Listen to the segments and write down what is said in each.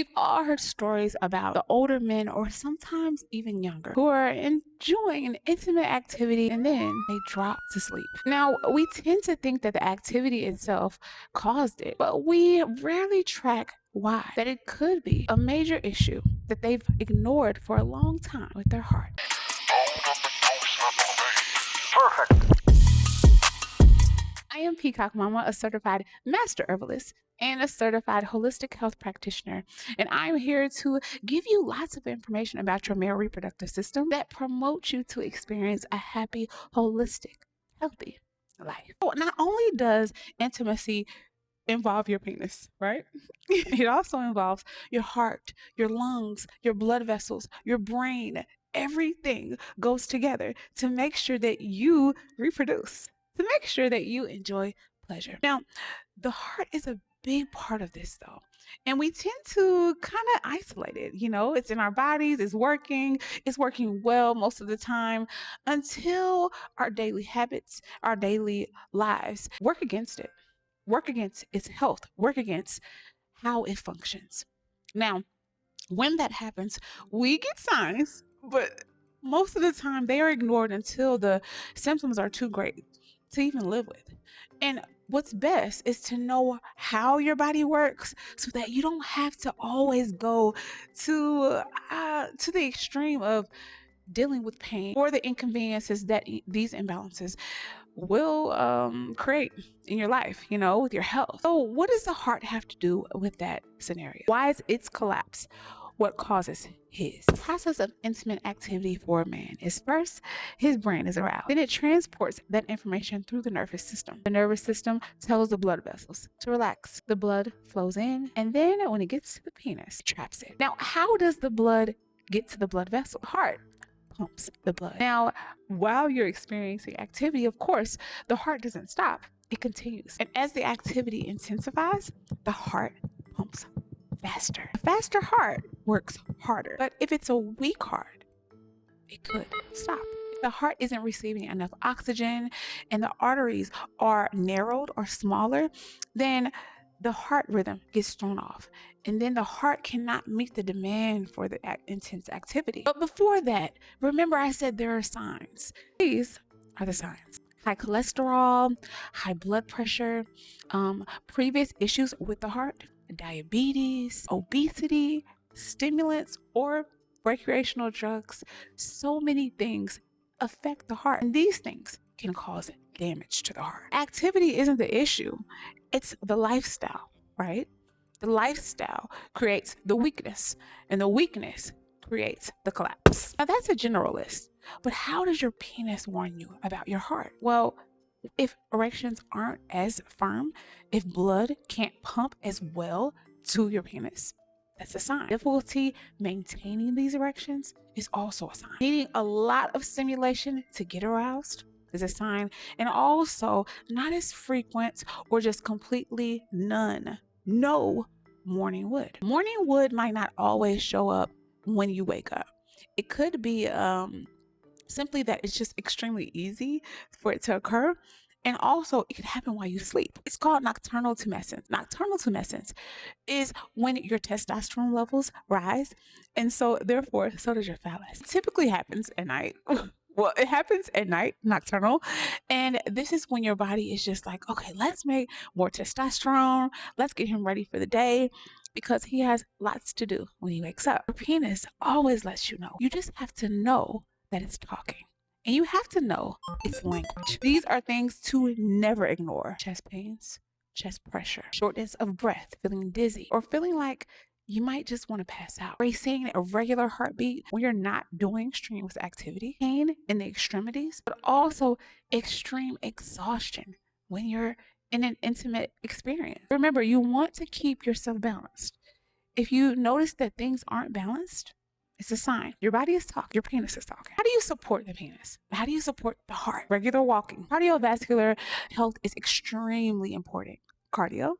We've all heard stories about the older men, or sometimes even younger, who are enjoying an intimate activity and then they drop to sleep. Now, we tend to think that the activity itself caused it, but we rarely track why. That it could be a major issue that they've ignored for a long time with their heart. I am Peacock Mama, a certified master herbalist and a certified holistic health practitioner. And I'm here to give you lots of information about your male reproductive system that promotes you to experience a happy, holistic, healthy life. So not only does intimacy involve your penis, right? It also involves your heart, your lungs, your blood vessels, your brain. Everything goes together to make sure that you reproduce, to make sure that you enjoy pleasure. Now, the heart is a big part of this though. And we tend to kind of isolate it. It's in our bodies, it's working well most of the time until our daily habits, our daily lives work against its health, work against how it functions. Now, when that happens, we get signs, but most of the time they are ignored until the symptoms are too great to even live with. And what's best is to know how your body works so that you don't have to always go to the extreme of dealing with pain or the inconveniences that these imbalances will create in your life, with your health. So, what does the heart have to do with that scenario? Why is its collapse what causes his? The process of intimate activity for a man is first, his brain is aroused. Then it transports that information through the nervous system. The nervous system tells the blood vessels to relax. The blood flows in, and then when it gets to the penis, it traps it. Now, how does the blood get to the blood vessel? Heart pumps the blood. Now, while you're experiencing activity, of course, the heart doesn't stop. It continues. And as the activity intensifies, the heart pumps faster. A faster heart works harder. But if it's a weak heart, it could stop. If the heart isn't receiving enough oxygen and the arteries are narrowed or smaller, then the heart rhythm gets thrown off. And then the heart cannot meet the demand for the intense activity. But before that, remember I said there are signs. These are the signs: high cholesterol, high blood pressure, previous issues with the heart, diabetes, obesity, stimulants, or recreational drugs. So many things affect the heart, and these things can cause damage to the heart. Activity isn't the issue, it's the lifestyle, right? The lifestyle creates the weakness, and the weakness creates the collapse. Now, that's a general list, but how does your penis warn you about your heart? Well, if erections aren't as firm, if blood can't pump as well to your penis, that's a sign. Difficulty maintaining these erections is also a sign. Needing a lot of stimulation to get aroused is a sign. And also not as frequent or just completely no morning wood. Morning wood might not always show up when you wake up. It could be simply that it's just extremely easy for it to occur. And also, it can happen while you sleep. It's called nocturnal tumescence. Nocturnal tumescence is when your testosterone levels rise. And so, therefore, so does your phallus. It typically happens at night. Well, it happens at night, nocturnal. And this is when your body is just like, okay, let's make more testosterone. Let's get him ready for the day because he has lots to do when he wakes up. Your penis always lets you know. You just have to know that it's talking. And you have to know its language. These are things to never ignore: chest pains, chest pressure, shortness of breath, feeling dizzy, or feeling like you might just want to pass out. Racing, irregular heartbeat when you're not doing strenuous activity, pain in the extremities, but also extreme exhaustion when you're in an intimate experience. Remember, you want to keep yourself balanced. If you notice that things aren't balanced, it's a sign. Your body is talking. Your penis is talking. How do you support the penis? How do you support the heart? Regular walking. Cardiovascular health is extremely important. Cardio,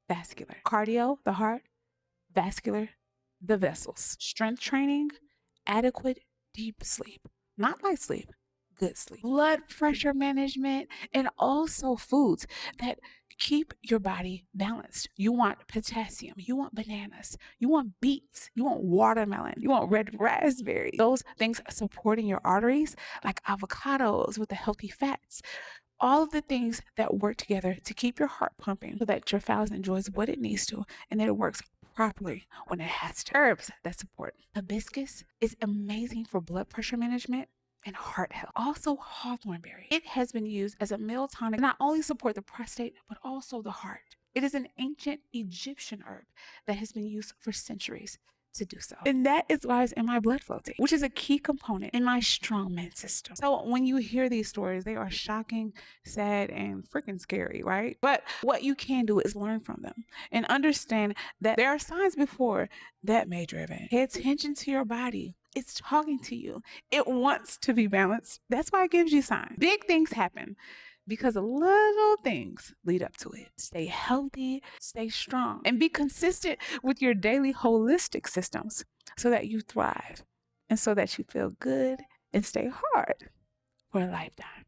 vascular. Cardio, the heart. Vascular, the vessels. Strength training, adequate deep sleep. Not light sleep, good sleep. Blood pressure management, and also foods that keep your body balanced. You want potassium, you want bananas, you want beets, you want watermelon, you want red raspberry. Those things supporting your arteries, like avocados with the healthy fats. All of the things that work together to keep your heart pumping so that your phallus enjoys what it needs to and that it works properly when it has to. Herbs that support. Hibiscus is amazing for blood pressure management and heart health. Also, hawthorn berry. It has been used as a meal tonic to not only support the prostate, but also the heart. It is an ancient Egyptian herb that has been used for centuries to do so. And that is why it's in my blood flow tank, which is a key component in my strongman system. So when you hear these stories, they are shocking, sad, and freaking scary, right? But what you can do is learn from them and understand that there are signs before that may driven. Pay attention to your body. It's talking to you. It wants to be balanced. That's why it gives you signs. Big things happen because little things lead up to it. Stay healthy, stay strong, and be consistent with your daily holistic systems so that you thrive and so that you feel good and stay hard for a lifetime.